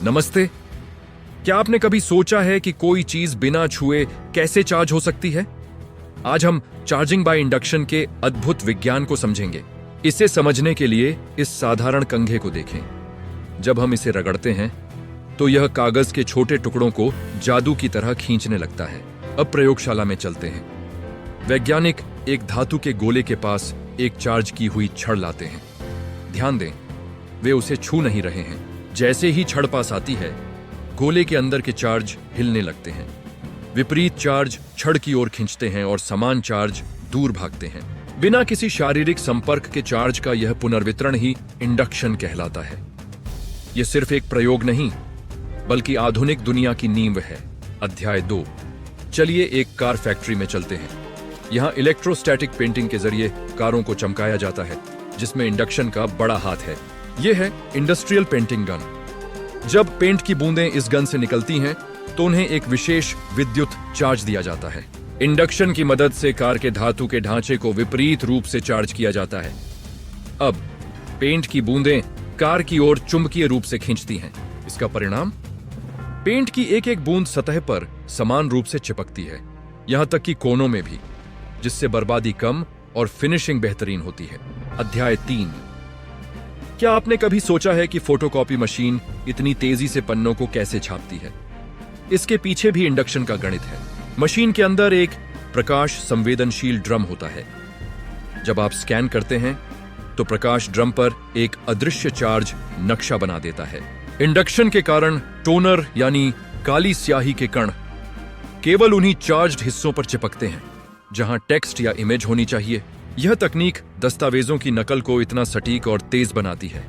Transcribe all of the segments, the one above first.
नमस्ते। क्या आपने कभी सोचा है कि कोई चीज बिना छुए कैसे चार्ज हो सकती है? आज हम चार्जिंग बाय इंडक्शन के अद्भुत विज्ञान को समझेंगे। इसे समझने के लिए इस साधारण कंघे को देखें। जब हम इसे रगड़ते हैं तो यह कागज के छोटे टुकड़ों को जादू की तरह खींचने लगता है। अब प्रयोगशाला में चलते हैं। वैज्ञानिक एक धातु के गोले के पास एक चार्ज की हुई छड़ लाते हैं। ध्यान दें, वे उसे छू नहीं रहे हैं। जैसे ही छड़ पास आती है, गोले के अंदर के चार्ज हिलने लगते हैं। विपरीत चार्ज छड़ की ओर खींचते हैं और समान चार्ज दूर भागते हैं। बिना किसी शारीरिक संपर्क के चार्ज का यह पुनर्वितरण ही इंडक्शन कहलाता है। यह सिर्फ एक प्रयोग नहीं, बल्कि आधुनिक दुनिया की नींव है। अध्याय 2। चलिए एक कार फैक्ट्री में चलते हैं। यहाँ इलेक्ट्रोस्टैटिक पेंटिंग के जरिए कारों को चमकाया जाता है, जिसमें इंडक्शन का बड़ा हाथ है। यह है इंडस्ट्रियल पेंटिंग गन। जब पेंट की बूंदें इस गन से निकलती हैं, तो उन्हें एक विशेष विद्युत चार्ज दिया जाता है। इंडक्शन की मदद से कार के धातु के ढांचे को विपरीत रूप से चार्ज किया जाता है। अब पेंट की बूंदें कार की ओर चुंबकीय रूप से खींचती हैं। इसका परिणाम, पेंट की एक एक बूंद सतह पर समान रूप से चिपकती है, यहां तक कि कोनों में भी, जिससे बर्बादी कम और फिनिशिंग बेहतरीन होती है। अध्याय 3। क्या आपने कभी सोचा है कि फोटोकॉपी मशीन इतनी तेजी से पन्नों को कैसे छापती है? इसके पीछे भी इंडक्शन का गणित है। मशीन के अंदर एक प्रकाश संवेदनशील ड्रम होता है। जब आप स्कैन करते हैं तो प्रकाश ड्रम पर एक अदृश्य चार्ज नक्शा बना देता है। इंडक्शन के कारण टोनर यानी काली स्याही के कण केवल उन्हीं चार्ज्ड हिस्सों पर चिपकते हैं जहां टेक्स्ट या इमेज होनी चाहिए। यह तकनीक दस्तावेजों की नकल को इतना सटीक और तेज बनाती है।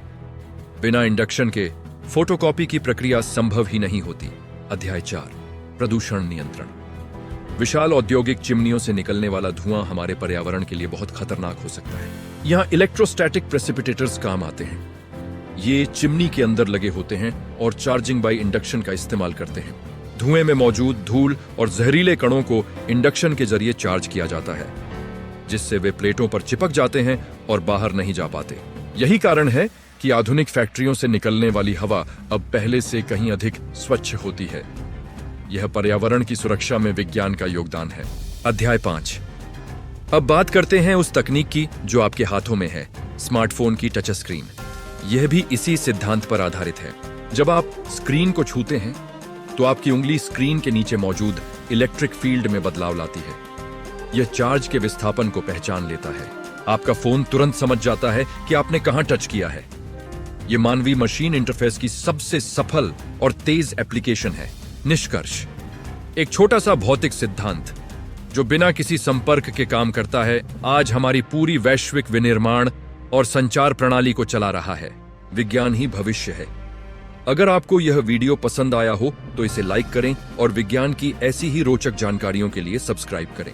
बिना इंडक्शन के फोटोकॉपी की प्रक्रिया संभव ही नहीं होती। अध्याय 4। प्रदूषण नियंत्रण। विशाल औद्योगिक चिमनियों से निकलने वाला धुआं हमारे पर्यावरण के लिए बहुत खतरनाक हो सकता है। यहाँ इलेक्ट्रोस्टैटिक प्रेसिपिटेटर्स काम आते हैं। ये चिमनी के अंदर लगे होते हैं और चार्जिंग बाय इंडक्शन का इस्तेमाल करते हैं। धुएं में मौजूद धूल और जहरीले कणों को इंडक्शन के जरिए चार्ज किया जाता है, जिससे वे प्लेटों पर चिपक जाते हैं और बाहर नहीं जा पाते। यही कारण है कि आधुनिक फैक्ट्रियों से निकलने वाली हवा अब पहले से कहीं अधिक स्वच्छ होती है। यह पर्यावरण की सुरक्षा में विज्ञान का योगदान है। अध्याय 5। अब बात करते हैं उस तकनीक की जो आपके हाथों में है, स्मार्टफोन की टच स्क्रीन। यह भी इसी सिद्धांत पर आधारित है। जब आप स्क्रीन को छूते हैं तो आपकी उंगली स्क्रीन के नीचे मौजूद इलेक्ट्रिक फील्ड में बदलाव लाती है। यह चार्ज के विस्थापन को पहचान लेता है। आपका फोन तुरंत समझ जाता है कि आपने कहां टच किया है। यह मानवीय मशीन इंटरफेस की सबसे सफल और तेज एप्लीकेशन है। निष्कर्ष, एक छोटा सा भौतिक सिद्धांत जो बिना किसी संपर्क के काम करता है, आज हमारी पूरी वैश्विक विनिर्माण और संचार प्रणाली को चला रहा है। विज्ञान ही भविष्य है। अगर आपको यह वीडियो पसंद आया हो तो इसे लाइक करें और विज्ञान की ऐसी ही रोचक जानकारियों के लिए सब्सक्राइब करें।